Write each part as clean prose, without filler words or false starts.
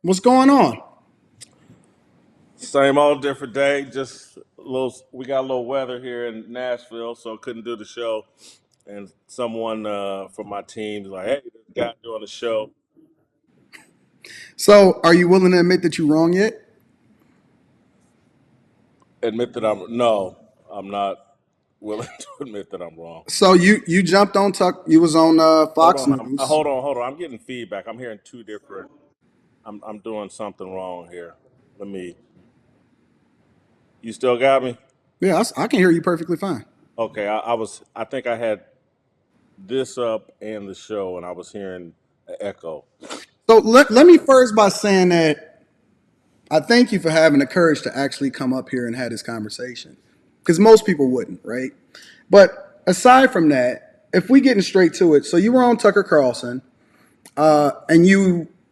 What's going on? Same old different day. Just a little. We got a little weather here in Nashville, so couldn't do the show. And someone from my team's like, "Hey, this guy doing the show." So, are you willing to admit that you're wrong yet? Admit that I'm no, I'm not willing to admit that I'm wrong. So you jumped on Tuck. You was on Hold Fox on, News. hold on. I'm getting feedback. I'm hearing two different. I'm doing something wrong here. Let me. You still got me? Yeah, I can hear you perfectly fine. Okay. I was. I think I had this up and the show, and I was hearing an echo. So let me first by saying that I thank you for having the courage to actually come up here and have this conversation, because most people wouldn't, right? But aside from that, if we getting straight to it, so you were on Tucker Carlson, and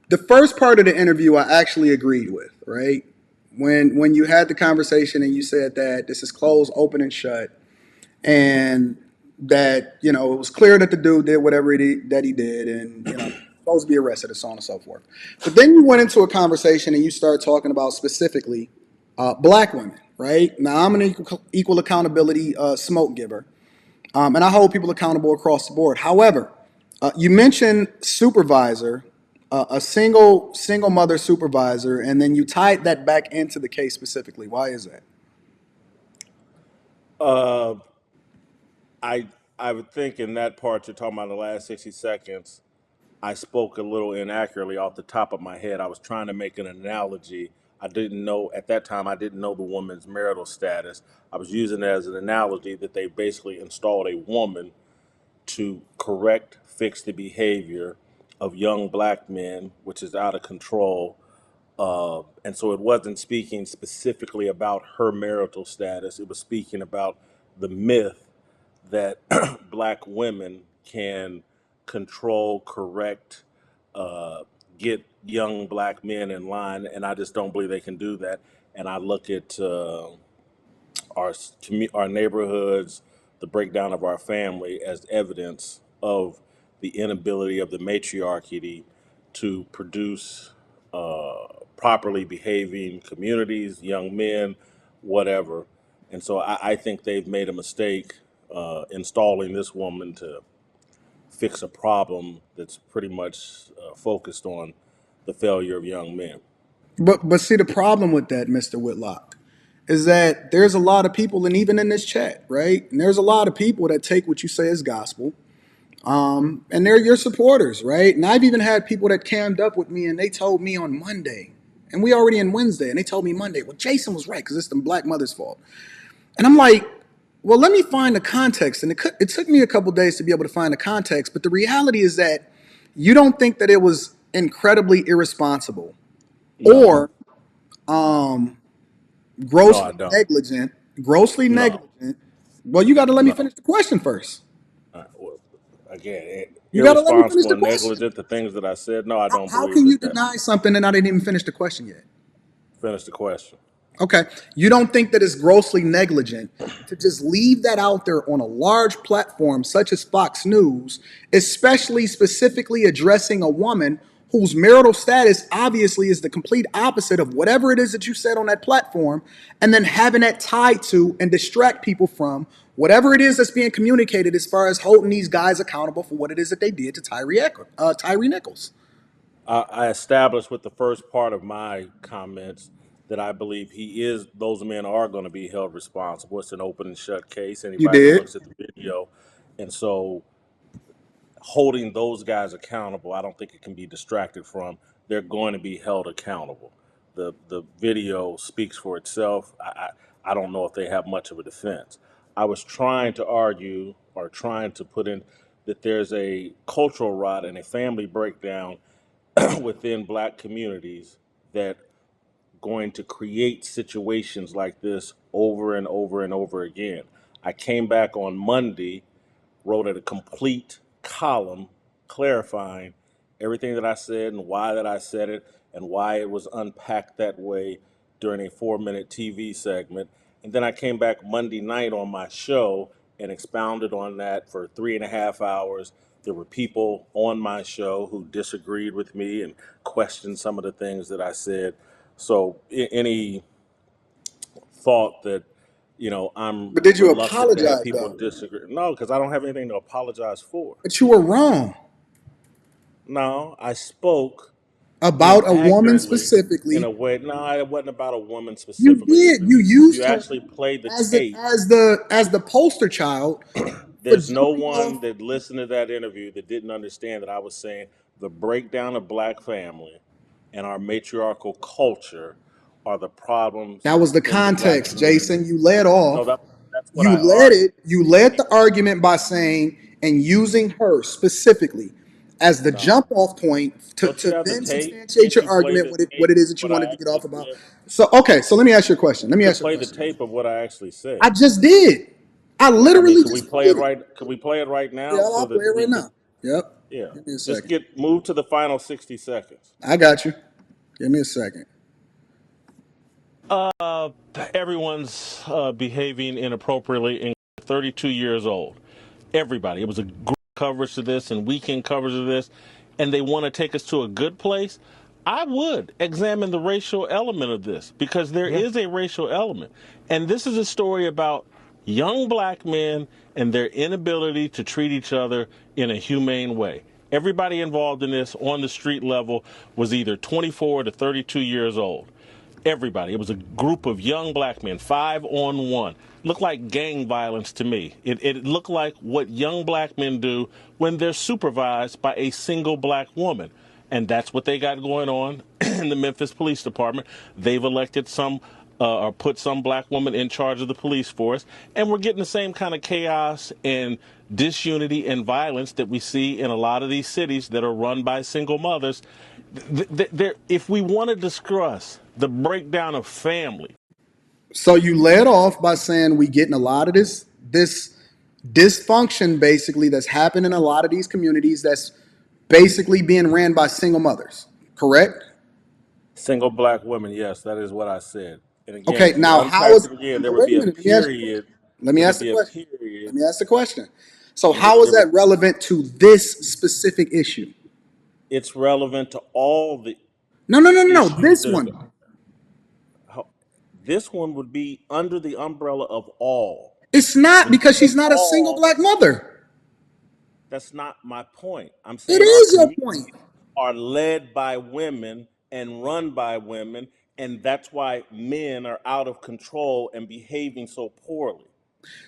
the first part of the interview I actually agreed with, right? When you had the conversation and you said that this is closed, open, and shut, and that it was clear that the dude did whatever that he did, and supposed to be arrested, and so on and so forth. But then you went into a conversation and you started talking about specifically black women, right? Now I'm an equal accountability smoke giver, and I hold people accountable across the board. However, you mentioned supervisor, a single mother supervisor, and then you tied that back into the case specifically. Why is that? Uh, I I would think in that part you're talking about the last 60 seconds. I spoke a little inaccurately off the top of my head. I was trying to make an analogy. I didn't know at that time. I didn't know the woman's marital status. I was using it as an analogy that they basically installed a woman to correct, fix the behavior of young black men, which is out of control. And so it wasn't speaking specifically about her marital status. It was speaking about the myth that black women can control, correct, uh, get young black men in line, and I just don't believe they can do that. And I look at our neighborhoods, the breakdown of our family as evidence of the inability of the matriarchy to produce properly behaving communities, young men, whatever. And so I think they've made a mistake installing this woman to fix a problem that's pretty much focused on the failure of young men. But see, the problem with that, Mr. Whitlock, is that there's a lot of people, and even in this chat, right? And there's a lot of people that take what you say as gospel, and they're your supporters, right? And I've even had people that cammed up with me, and they told me on Monday, and we already in Wednesday, and they told me Monday, well, Jason was right because it's the black mother's fault. And I'm like, well, let me find the context. And it took me a couple days to be able to find the context. But the reality is that you don't think that it was incredibly irresponsible No, or um, no, I grossly don't. negligent, grossly No, negligent. Well, you got to let me no. finish the question first. Well, again, You got to let me finish irresponsible the and question. negligent, the things that I said, no, I don't How believe can you that. deny something and I didn't even finish the question yet? Finish the question. Okay. You don't think that it's grossly negligent to just leave that out there on a large platform such as Fox News, especially specifically addressing a woman whose marital status obviously is the complete opposite of whatever it is that you said on that platform, and then having that tied to and distract people from whatever it is that's being communicated as far as holding these guys accountable for what it is that they did to Tyree Nichols. I established with the first part of my comments that I believe those men are going to be held responsible. It's an open and shut case. You Anybody that did. looks at the video. And so holding those guys accountable, I don't think it can be distracted from. They're going to be held accountable. The video speaks for itself. I don't know if they have much of a defense. I was trying to argue or trying to put in that there's a cultural rot and a family breakdown within black communities that going to create situations like this over and over and over again. I came back on Monday, wrote a complete column clarifying everything that I said and why that I said it and why it was unpacked that way during a 4 minute TV segment. And then I came back Monday night on my show and expounded on that for 3.5 hours There were people on my show who disagreed with me and questioned some of the things that I said. So any thought that, I'm But did you reluctant to have apologize people though? disagree. No, because I don't have anything to apologize for. But you were wrong No, I spoke about a woman inaccurately in specifically. a way. No, it wasn't about a woman You specifically. did. You If you used her actually play the as the tape, as the poster child for there's no jumping one off. that listened to that interview that didn't understand that I was saying the breakdown of black family and our matriarchal culture are the problems That was the in the black context, community. Jason. You led No, off. that's what You I led argued. it. You led the argument by saying and using her specifically as the No, jump off point don't you to have the then tape? substantiate Can't your you play argument the what tape it is of that you what I wanted to get actually off about. said? So okay, so let me ask you a question. Let You me could ask you a play the question. tape of what I actually said. I just did. I I mean, literally could we just play it played it. right? Could we play it right Yeah, now so I'll play that it we right could? now. Yep. Yeah, Give me a just second. move to the final 60 seconds. I got you. Give me a second. Everyone's behaving inappropriately and 32 years old. Everybody. It was a group coverage to this and weekend coverage of this, and they want to take us to a good place. I would examine the racial element of this because there Yeah. is a racial element. And this is a story about young black men and their inability to treat each other in a humane way. Everybody involved in this on the street level was either 24 to 32 years old. Everybody. It was a group of young black men, 5-on-1. Looked like gang violence to me. It looked like what young black men do when they're supervised by a single black woman. And that's what they got going on in the Memphis Police Department. They've elected some or put some black woman in charge of the police force. And we're getting the same kind of chaos and disunity and violence that we see in a lot of these cities that are run by single mothers. If we want to discuss the breakdown of family, So you led off by saying we getting a lot of this dysfunction basically that's happening in a lot of these communities that's basically being ran by single mothers. Correct? single black women, yes, that is what I said. And again, Okay, if you now how unpack is it again, there now would wait a be a minute, period. let me There ask would the be a question. Let period. me ask the question. So There would, how is there would that relevant to this specific issue? it's relevant to all the No, no, no, no, no. issues This that are. one. How- This one would be under the umbrella of all. It's not When you because say she's not a single all, black mother. that's not my point. I'm It saying our is your point. communities are led by women and run by women, and that's why men are out of control and behaving so poorly.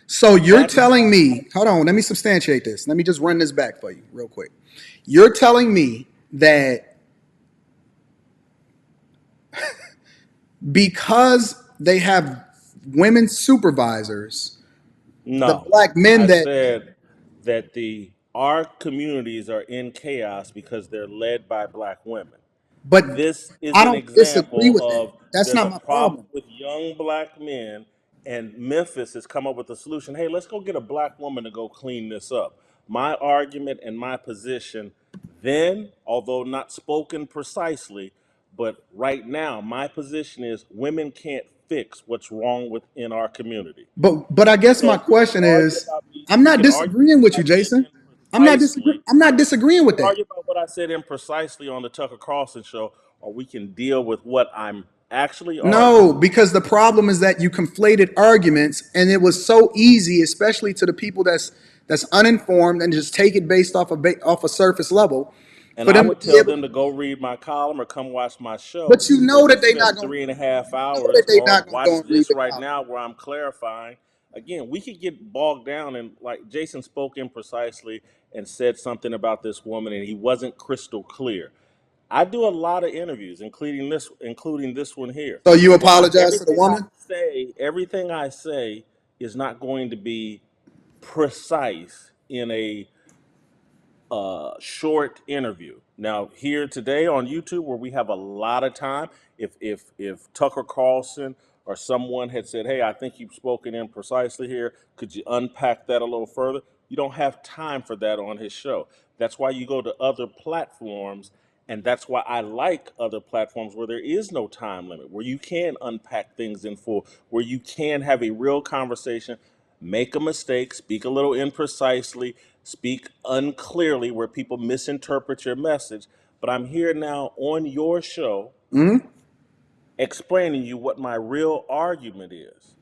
So you're That's telling me, hold on, let me substantiate this. Let me just run this back for you real quick. You're telling me that because they have women supervisors, the no. black men I that, said that the our communities are in chaos because they're led by black women. but This is I an don't disagree example with that. of That's there's not a my problem problem. with young black men, and Memphis has come up with a solution. Hey, let's go get a black woman to go clean this up. My argument and my position then, although not spoken precisely, but right now, my position is women can't fix what's wrong within our community. But I guess my So we can question argue is, about me. I'm We not can argue disagreeing about with what you, I said Jason. imprecisely. I'm not disagreeing We with can that. argue about what I said imprecisely on the Tucker Carlson show, or we can deal with what I'm actually No, arguing. because the problem is that you conflated arguments, and it was so easy, especially to the people that's uninformed and just take it based off a surface level, And for I them to would be tell able. them to go read my column or come watch my show But you where know we that they spent not gonna. three and a half You know that hours, they or not gonna go watch and read this the right column. now where I'm clarifying. Again, we could get bogged down and like Jason spoke imprecisely and said something about this woman and he wasn't crystal clear. I do a lot of interviews, including this one here. So you What I apologize to the woman. everything I say is not going to be precise in a short interview. Now, here today on YouTube, where we have a lot of time, if Tucker Carlson or someone had said, "Hey, I think you've spoken imprecisely here. Could you unpack that a little further?" You don't have time for that on his show. That's why you go to other platforms, and that's why I like other platforms where there is no time limit, where you can unpack things in full, where you can have a real conversation, make a mistake, speak a little imprecisely, speak unclearly where people misinterpret your message. But I'm here now on your show explaining you what my real argument is.